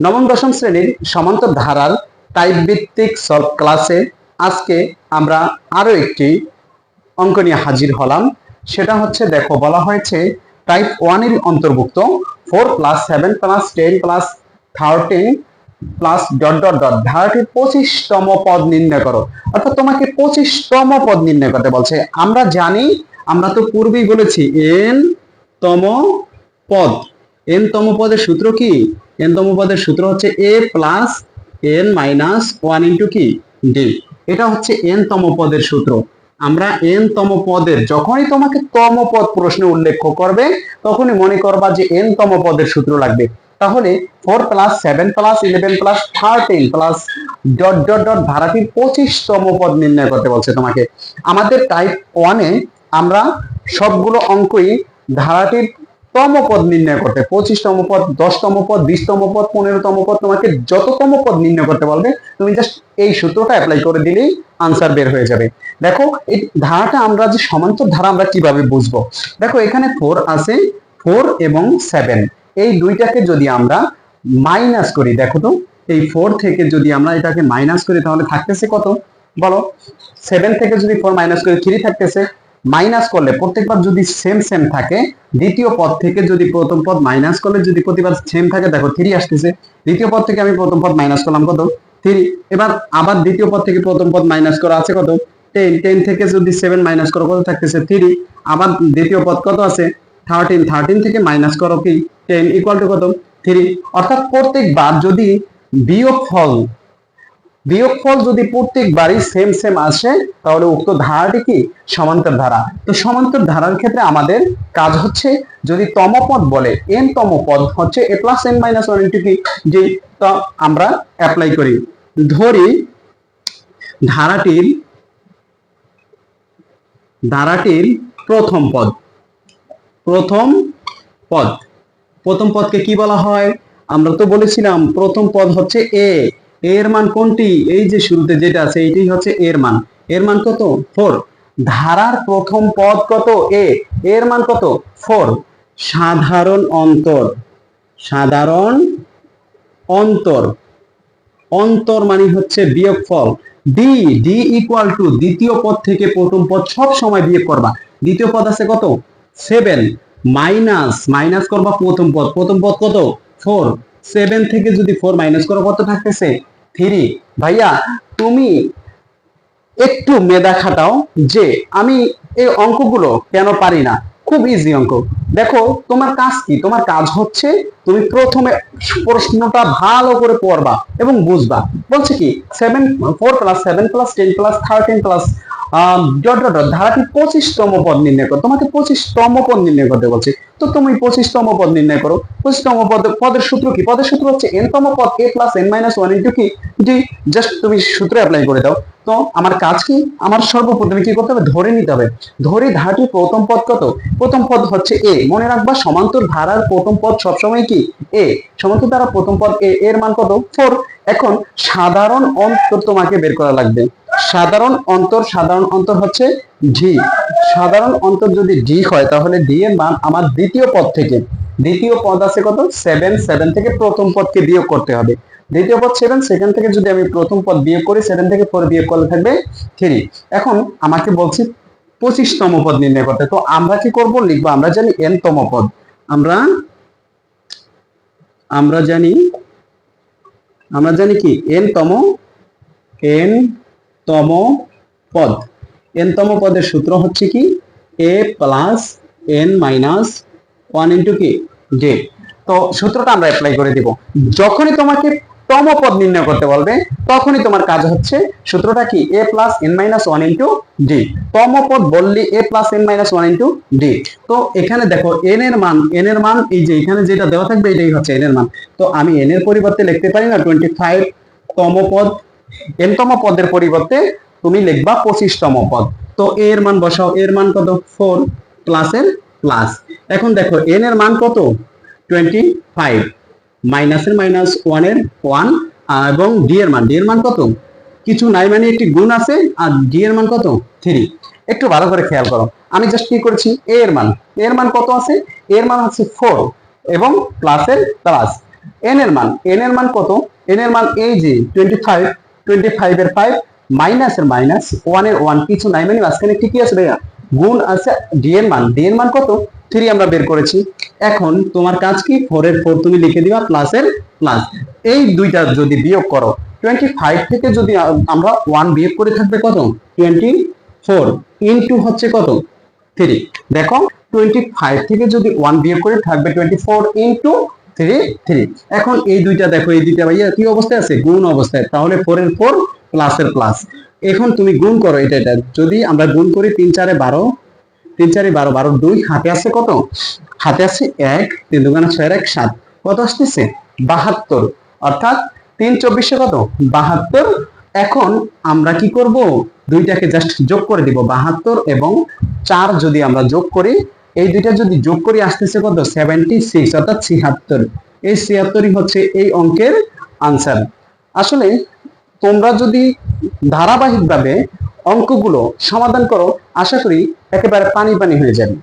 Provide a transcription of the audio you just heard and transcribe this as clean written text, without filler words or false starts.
নবম দশম শ্রেণীর সমান্তর ধারার টাইপ ভিত্তিক সলভ ক্লাসে আজকে আমরা আরো একটি অঙ্ক নিয়ে হাজির হলাম। সেটা হচ্ছে, দেখো বলা হয়েছে টাইপ 1 এর অন্তর্ভুক্ত 4 + 7 + 10 + 13 প্লাস ডট ডট ডট ধারাটির 25তম পদ নির্ণয় করো। অর্থাৎ তোমাকে 25তম পদ নির্ণয় করতে বলছে। আমরা জানি, আমরা তো পূর্বেই বলেছি n তম পদ। n তম পদের সূত্র কি? n তম পদের সূত্র হচ্ছে a plus n minus 1 into কি d। এটা হচ্ছে n তম পদের সূত্র। আমরা n তম পদের, যখনই তোমাকে তম পদ প্রশ্নে উল্লেখ করবে তখনই মনে করবা যে n তম পদের সূত্র লাগবে। তাহলে 4 + 7 + 11 + 13 প্লাস ডট ডট ডট ধারাটির 25তম পদ নির্ণয় করতে বলছে তোমাকে। আমাদের টাইপ 1 এ আমরা সবগুলো অঙ্কই ধারাটির তম পদ নির্ণয় করতে, 25তম পদ, 10তম পদ, 20তম পদ, 15তম পদ, তোমাকে যততম পদ নির্ণয় করতে বলবে তুমি জাস্ট এই সূত্রটা অ্যাপ্লাই করে দিলেই আনসার বের হয়ে যাবে। দেখো এই ধারাটা আমরা যে সমান্তর ধারা আমরা কিভাবে বুঝবো, দেখো এখানে 4 আছে, 4 এবং 7 এই দুইটাকে যদি আমরা মাইনাস করি, দেখো তো এই 4 থেকে যদি আমরা এটাকে মাইনাস করি তাহলে থাকতেছে কত বলো? 7 থেকে যদি 4 মাইনাস করি 3 থাকতেছে। মাইনাস করলে প্রত্যেকবার যদি সেম সেম থাকে, দ্বিতীয় পদ থেকে যদি প্রথম পদ মাইনাস করলে যদি প্রতিবার সেম থাকে, দেখো 3 আসতেছে। দ্বিতীয় পদ থেকে আমি প্রথম পদ মাইনাস করলাম কত? 3। এবার আবার দ্বিতীয় পদ থেকে প্রথম পদ মাইনাস করা আছে কত? 10। 10 থেকে যদি 7 মাইনাস করো কত থাকতেছে? 3। আবার দ্বিতীয় পদ কত আছে? 13। 13 থেকে মাইনাস করো কি 10 ইকুয়াল টু কত? 3। অর্থাৎ প্রত্যেকবার যদি বিয়োগফল বিয়োগফল যদি প্রত্যেকবারই সেম সেম আসে তাহলে উক্ত ধারাটি কি সমান্তর ধারা। তো সমান্তর ধারার ক্ষেত্রে আমাদের কাজ হচ্ছে, যদি তম পদ বলে n তম পদ হচ্ছে a + n - 1 ইনটু কি d, তো আমরা অ্যাপ্লাই করি। ধরি ধারাটির প্রথম পদ, প্রথম পদ প্রথম পদকে কি বলা হয়? আমরা তো বলেছিলাম প্রথম পদ হচ্ছে a। এর মান কোনটি? এই যে শুরুতে যেটা আছে এইটাই হচ্ছে এর মান। এর মান কত? 4। ধারার প্রথম পদ কত? a। এর মান কত? 4। সাধারণ অন্তর, সাধারণ অন্তর, অন্তর মানে হচ্ছে বিয়োগফল। ডি, ডি ইকুয়াল টু দ্বিতীয় পদ থেকে প্রথম পদ সব সময় বিয়োগ করবা। দ্বিতীয় পদ আছে কত? 7 মাইনাস মাইনাস করবা প্রথম পদ, প্রথম পদ কত? 4। 7 থেকে যদি 4 মাইনাস করো কত থাকতেছে? 3। ভাইয়া তুমি একটু মেধা খাটাও যে আমি এই অঙ্কগুলো কেন পারি না। খুব ইজি অঙ্ক। দেখো তোমার কাজ কি? তোমার কাজ হচ্ছে তুমি প্রথমে প্রশ্নটা ভালো করে পড়বা এবং বুঝবা। বলছে কি 4 + 7 + 10 + 13 প্লাস ডট ডট ডট ধারাটি 25তম পদ নির্ণয় করো। তোমাকে 25তম পদ নির্ণয় করতে বলছে, তো তুমি 25তম পদ নির্ণয় করো। 25তম পদের সূত্র কি? পদের সূত্র হচ্ছে n তম পদ a + n - 1 ইনটু কি d। জাস্ট তুমি সূত্র অ্যাপ্লাই করে দাও। তো আমার কাজ কি? আমার সর্বপ্রথমে কি করতে হবে? ধরে নিতে হবে। ধরে ধারাটির প্রথম পদ কত? প্রথম পদ হচ্ছে a। মনে রাখবা সমান্তর ধারার প্রথম পদ সবসময় কি a। সমান্তর ধারার প্রথম পদ a, এর মান কত? 4। এখন সাধারণ অন্তর তোমাকে বের করা লাগবে। সাধারণ অন্তর, সাধারণ অন্তর হচ্ছে d। সাধারণ অন্তর যদি d হয় তাহলে d এর মান আমার দ্বিতীয় পদ থেকে, দ্বিতীয় পদ আছে কত? 7। 7 থেকে প্রথম পদকে বিয়োগ করতে হবে। দ্বিতীয় পদ 7, সেখান থেকে যদি আমি প্রথম পদ বিয়োগ করি 7 থেকে 4 বিয়োগ করলে থাকবে 3। এখন আমাকে বলছি 25তম পদ নির্ণয় করতে। তো আমরা কি করব? লিখবো, আমরা জানি n তম পদ, আমরা জানি কি n তম পদ। n তম পদের সূত্র হচ্ছে কি a + n - 1 ইনটু কি d। তো সূত্রটা আমরা অ্যাপ্লাই করে দিব। যখনই তোমাকে তম পদ নির্ণয় করতে বলবে তখনই তোমার কাজ হচ্ছে সূত্রটা কি a + n - 1 ইনটু d। তম পদ বললি a + n - 1 ইনটু d। তো এখানে দেখো n এর মান এই যে এখানে যেটা দেওয়া থাকবে এটাই হচ্ছে n এর মান। তো আমি n এর পরিবর্তে লিখতে পারি না 25 তম পদ। n তম পদের পরিবর্তে তুমি লিখবা 25তম পদ। তো এর মান বসাও, এর মান কত? 4 প্লাসের প্লাস। এখন দেখো n এর মান কত? 25, মাইনাসের মাইনাস, 1 এর 1, এবং d এর মান কত? কিছু নাই মানে একটি গুণ আছে, আর d এর মান কত? 3। একটু ভালো করে খেয়াল করো, আমি জাস্ট কি করেছি a এর মান কত আছে? এর মান হচ্ছে 4 এবং প্লাসের প্লাস। এন এর মান কত? এন এর মান এই যে 25, 25 এর 5 মাইনাস এর মাইনাস, 1 এর 1 কিছু নাই, মানে মাঝখানে ঠিকই আছে ভাইয়া, গুণ আছে ডি এর মান কত? 3 আমরা বের করেছি। এখন তোমার কাজ কি, 4 এর 4 তুমি লিখে দিবা, প্লাস এর প্লাস। এই দুইটা যদি বিয়োগ করো, 25 থেকে যদি আমরা 1 বিয়োগ করে থাকবে কত? 24 ইনটু হচ্ছে কত? 3। দেখো 25 থেকে যদি 1 বিয়োগ করে থাকবে 24 ইনটু 3। এখন এই দুইটা দেখো, এই দুইটা ভাইয়া কি অবস্থায় আছে? গুণ অবস্থায়। তাহলে 4 এর 4 প্লাস এর প্লাস। এখন তুমি গুণ করো এটা, যদি আমরা গুণ করি 3 4 এ 12, 3 4 এ 12, 12 2 হাতে আছে কত? হাতে আছে 1, 3 2 6 1 7, কত আসতেছে? 72। অর্থাৎ 3 24 কত? 72। এখন আমরা কি করব, দুইটাকে জাস্ট যোগ করে দিব, 72 এবং 4 যদি আমরা যোগ করি, এই দুইটা যদি যোগ করি আসতেছে কত? 76, অর্থাৎ 76। এই 76ই হচ্ছে এই অঙ্কের আনসার। আসলে তোমরা যদি ধারাবাহিকভাবে অঙ্কগুলো সমাধান করো, আশা করি একেবারে পানি পানি হয়ে যাবে।